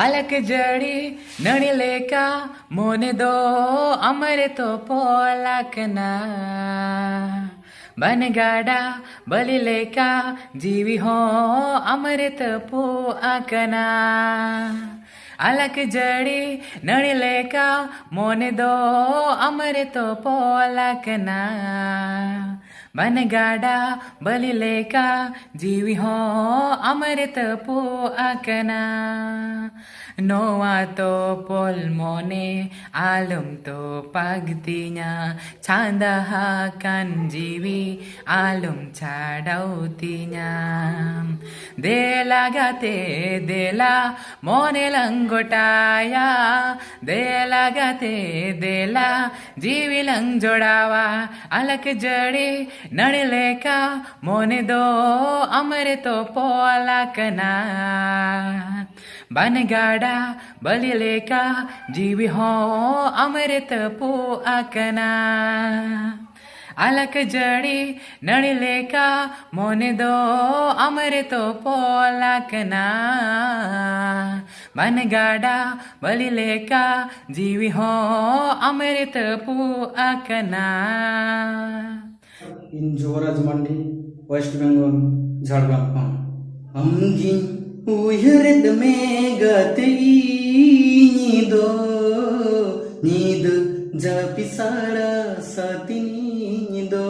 ಅಲಕ ಜಡಿ ನಡಿಲೇಕ ಮೊನೆದೋ ಅಮರೆತೋ ಪೋಲಕನ ಬನಗಾಡ ಬಲಿಲೇಕ ಜೀವಿ ಹೋ ಅಮೃತ ಪೋ ಅಕನ ಅಲಕ ಜಡಿ ನಡಿಲೇಕ ಮೊನೆದೋ ಅಮರೆತೋ ಪೋಲಕನ ಬನಗಾಡ ಬಲಿಲೇಕ ಜೀವಿ ಹೋ ಅಮೃತ ಪೋ ಅಕನ Noa to pulmone alum to pagtinya chandahakan jiwi alum chadautinya delagate dela mone langotaya delagate dela jiwi lang jodawa alak jadi nadileka mone do amre to polakana ಬನಗಾಡ ಬಲಿಲೇಕ ಜೀವಿ ಹೋ ಅಮೃತ ಪೋ ಅಕನ ಅಲಕ ಜಡಿ ನಡಿಲೇಕ ಮೊನೆದೋ ಅಮೃತ ಪೋಲಕನ ಬನಗಾಡ ಬಲಿಲೇಕ ಜೀವಿ ಹೋ ಅಮೃತ ಪೋ ಅಕನ इन जोराज मंडी वेस्ट बेंगल झाड़ग्राम खन हमगी उयरद में गती नीदो नीद जपिसाड़ा सतिनी नीदो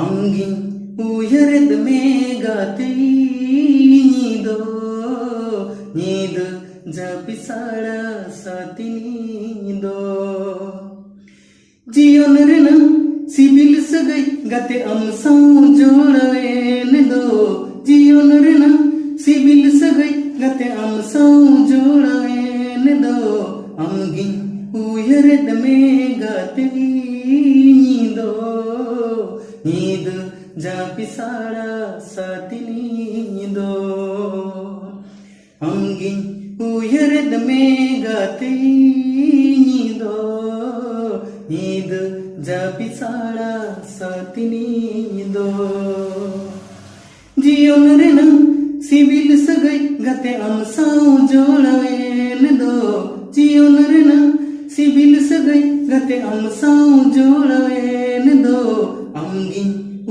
अंगी उयरद में गती नीदो नीद जपिसाड़ा सतिनी नीदो जीवन ऋण सिबिल सगई गते अमसां जोड़वेन दो जीवन ऋण सिबिल सगई गते अमसां जोड़वेन दो अंगी उयरद में गते नीदो नीद जापिसाड़ा सतिनी नीदो अंगी उयरद में गते नीदो नीद जापिसाड़ा सतिनी नीदो जीवन ऋण सिबिल सगई गते अमसां जोड़वेन दो जीवन ऋण सिबिल सगई गते अमसां जोड़वेन दो अंगी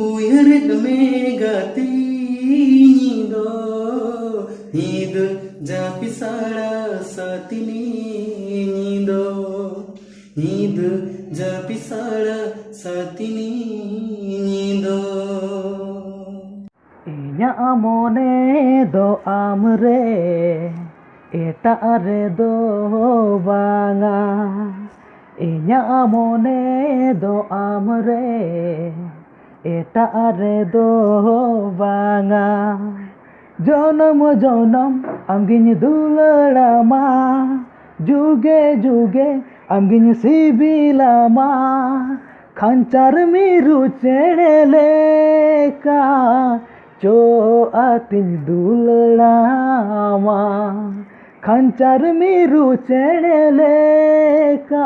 उयरद में गते नीदो नीद जापिसाड़ा सतिनी नीदो नीद जापिसाड़ा सतिनी नीदो Inya amone do amre eta are do banga Inya amone do amre eta are do banga Jonam jonam amgin dulalama juge juge amgin sibilama Khanchar miru chedleka जो आतिन दुलड़ामा खंचर मेरू चढ़ले का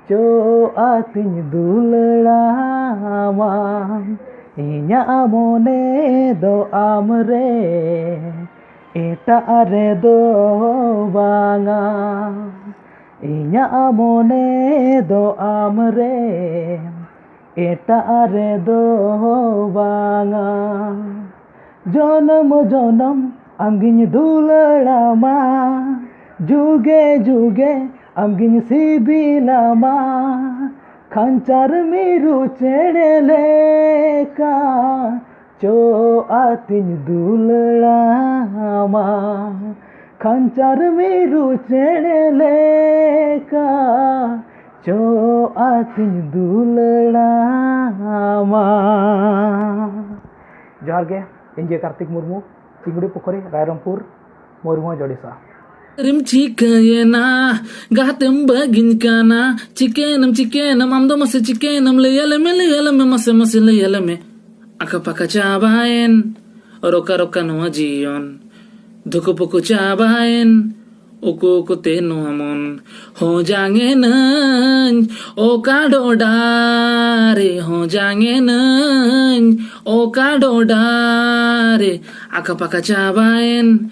जो आतिन दुलड़ामा इन्या मोने दो आमरे एटा अरे दो बांगा इन्या मोने दो Amre eta are do banga jonam jonam amgin dulalama juge juge amgin sibilama khanchar miru chedleka cho atin dulalama khanchar miru chedleka जो आतिन दुलड़ामा जोहार गे इंजे कार्तिक मुर्मू चिंगड़ी पोखरी Rairangpur Mayurbhanj Odisha Rim cikayena gatem bagin kana chikenam amdo mas chikenam leyalame mas leyalame akapaka chabaen roka no ajion dhukupuku chabaen Uku kuteno amon ho jange nan o kadodare ho jange nan o kadodare akapaka chabaen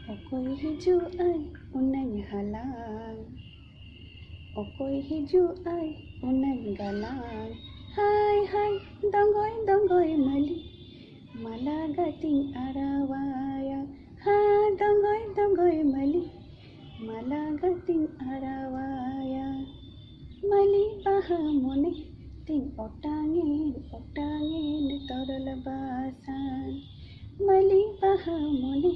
Okoy hijau ay unang halang, okoy hijau ay unang galang. Hai hai donggoy donggoy mali, malagating arawaya. Ha donggoy donggoy mali, malagating arawaya. Mali baha mone ting otangin otangin torlabasan. Mali baha mone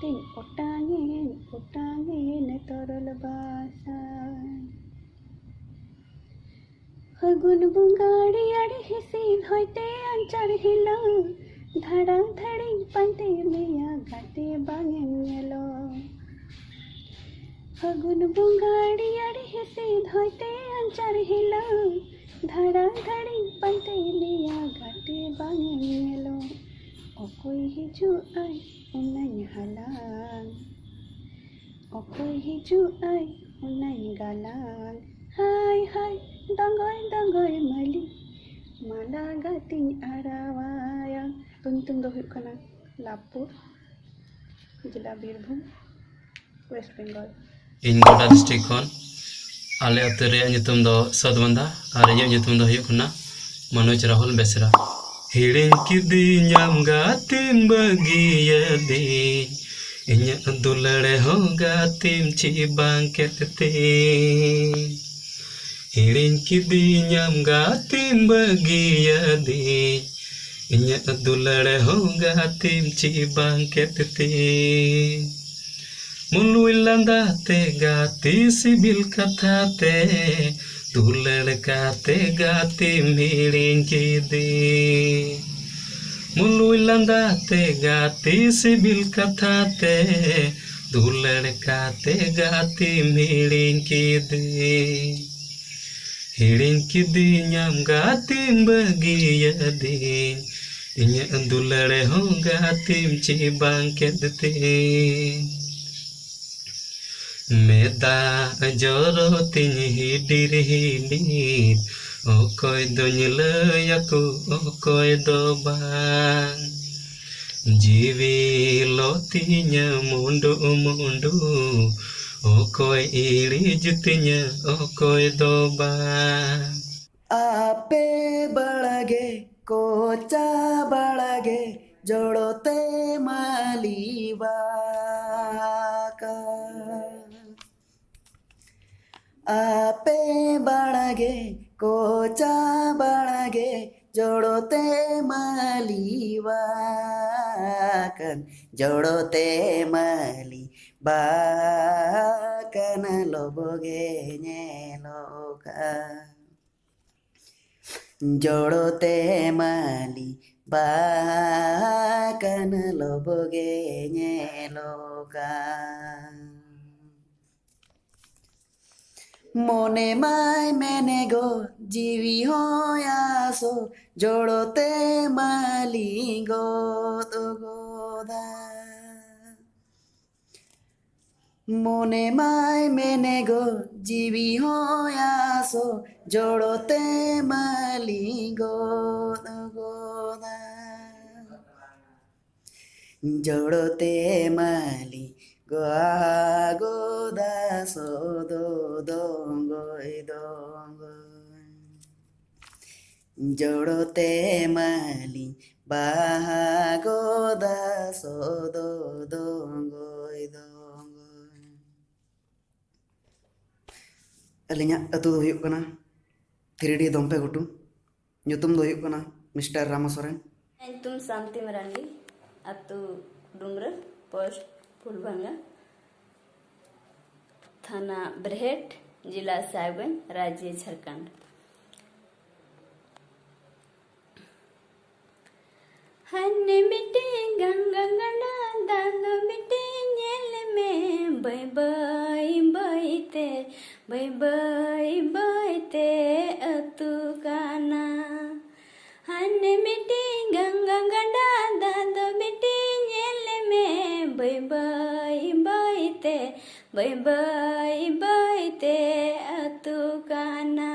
ting otangin otangin torlabasan. Fagun bungaड़ी अड़ हिसीन होते anchor हिलो, धड़ा धड़ी पंते मिया गाते बांगेन yellow. फागुन बुंगाड़ी अड़ हिसीन होते anchor हिलो, धड़ा धड़ी पंते मिया गाते बांगेन yellow. ओकोय हिजु I Unai हालांग, ओकोय हिजु I Unai गालांग. Hai hai donggoy donggoy mali, malagating arawaya. Tuntung do huyuk kana Lapur, Jila Birbhum, West Bengal. ᱤᱧ ᱜᱚᱰᱟ ᱰᱤᱥᱴᱨᱤᱠᱴ ᱠᱷᱚᱱ ᱟᱞᱮ ᱟᱹᱛᱩ ᱨᱮᱭᱟᱜ ᱧᱩᱛᱩᱢ ᱫᱚ ᱥᱚᱫᱵᱚᱱᱫᱟ ᱟᱨ ᱤᱧᱟᱹᱜ ᱧᱩᱛᱩᱢ ᱫᱚ ᱦᱩᱭᱩᱜ ᱠᱟᱱᱟ ᱢᱚᱱᱳᱡᱽ ᱨᱟᱦᱩᱞ ᱵᱮᱥᱨᱟ. ᱦᱤᱲᱤᱧ ᱠᱤᱫᱤᱧᱟᱢ ᱜᱟᱛᱮᱢ ᱵᱟᱹᱜᱤᱭᱟᱫᱤᱧ, ᱤᱧᱟᱹᱜ ᱫᱩᱞᱟᱹᱲ ᱦᱚᱸ ᱜᱟᱛᱮᱢ ᱪᱮᱫ ᱵᱟᱝ ᱠᱮᱫ ᱛᱤᱧ. ᱦᱤᱲᱤᱧ ᱠᱤᱫᱤᱧᱟᱢ ᱜᱟᱛᱮᱢ ᱵᱟᱹᱜᱤᱭᱟᱫᱤᱧ, ᱤᱧᱟᱹᱜ ᱫᱩᱞᱟᱹᱲ ᱦᱚᱸ ᱜᱟᱛᱮᱢ ᱪᱮᱫ ᱵᱟᱝ ᱠᱮᱫ ᱛᱤᱧ. मुलुई लंदाते गाती सिबिल कथाते, दुलड़ काते गाती मिड़िंग कीदी. मुलुई लंदाते गाती सिबिल कथाते, दुलड़ काते गाती मिड़िंग कीदी. हिड़िंग किदिኛም गातीम बगियदिኝ, इᱧᱟᱹᱜ दुलड़ हों गातीम ची बांग केदतिኝ. मेदा जोरो तिन हिडिर हिडिर, ओकोय दोኝ लयाको ओकोय दो बांग. जीवी लोतिñ मुंडू मुंडू, ओकोय इड़िज तिñ ओकोय दो बांग. आपे बड़गे कोचा बड़गे जोड़ोते मालीवा का. आपे बड़गे कोचा बड़गे जोड़ोते मालीवा कन, जोड़ोते माली बाकन लोबोगे लोका. जोड़ोते माली बाकन लोबोगे लोका. मोने माय मैंने गो जीवी हो यासो, जोड़ोते माली गो तो गोदा. मोने माय मैंने गो जीवी हो यासो, जोड़ोते माली गो तो गोदा. जोड़ोते माली गोदा सो दो दोंगोय दोंगोय. जोड़ोते माली गोदा सो दो दोंगोय दोंगोय. अलिᱧᱟᱜ ᱟᱹᱛᱩ ᱫᱚ ᱦᱩᱭᱩᱜ ᱠᱟᱱᱟ ᱛᱷᱤᱨᱤᱰᱤ ᱫᱚᱢᱯᱮ ᱜᱷᱩᱴᱩ. ᱧᱩᱛᱩᱢ ᱫᱚ ᱦᱩᱭᱩᱜ ᱠᱟᱱᱟ मिस्टर रामा सोरेन. तुम शांति मरांडी, अतु डुमरा, पोस्ट फुलभंगा, थाना बरहेट, जिला साहिबगंज, राज्य झारखंड. हन्ने मिट्टी गंगा गंगा दानो मिट्टी नेल में बाय बाय बायते बाय बाय बायते अतु काना. हन्ने मिट्टी गंगा गंगा दानो मिट्टी नेल में बाय बाय बायते बाय बाय बायते अतु काना.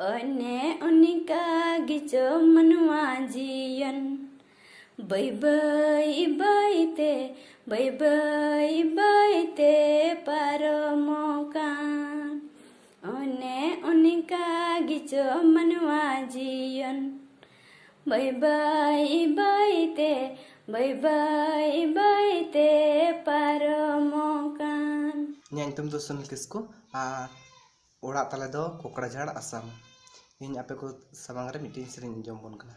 ओने उनिका गिचो मनवा जियन, बाय बाय बायते bayi bayi bayi te paromokan one onika gico manwa jiyon bayi bayi te paromokan. ᱤᱧᱟᱹᱜ ᱧᱩᱛᱩᱢ ᱫᱚ ᱥᱩᱱᱤᱞ ᱠᱤᱥᱠᱩ ᱟᱨ ᱚᱲᱟᱜ ᱛᱟᱞᱮ ᱫᱚ ᱠᱳᱠᱲᱟᱡᱷᱟᱲ ᱟᱥᱟᱢ ᱤᱧ ᱟᱯᱮ ᱠᱚ ᱥᱟᱢᱟᱝ ᱨᱮ ᱢᱤᱫᱴᱤᱡ ᱥᱮᱨᱮᱧ ᱟᱸᱡᱚᱢ ᱵᱚᱱ ᱠᱟᱱᱟ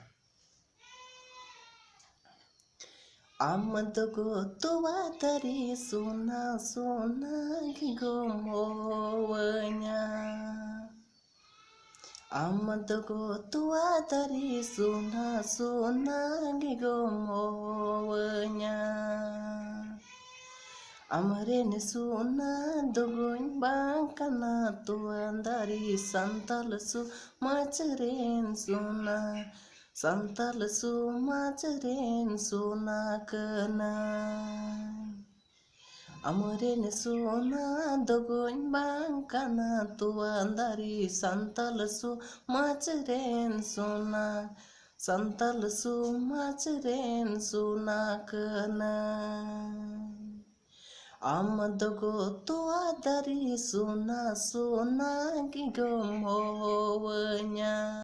ᱟᱢ ᱫᱚ ᱜᱚ ᱛᱚᱣᱟ ᱫᱟᱨᱮ ᱥᱳᱱᱟ ᱥᱳᱱᱟ ᱜᱮ ᱜᱚᱢᱚᱣᱟᱹᱧᱟ ᱟᱢ ᱫᱚ ᱜᱚ ᱛᱚᱣᱟ ᱫᱟᱨᱮ ᱥᱳᱱᱟ ᱥᱳᱱᱟ ᱜᱮ ᱜᱚᱢᱚᱣᱟᱹᱧᱟ Amren suna dogoñ bang kana tuan dari santal su maceren suna santal su maceren suna kana Amren suna dogoñ bang kana tuan dari santal su maceren suna santal su maceren suna kana Amadago tua dari suna suna gigomowanya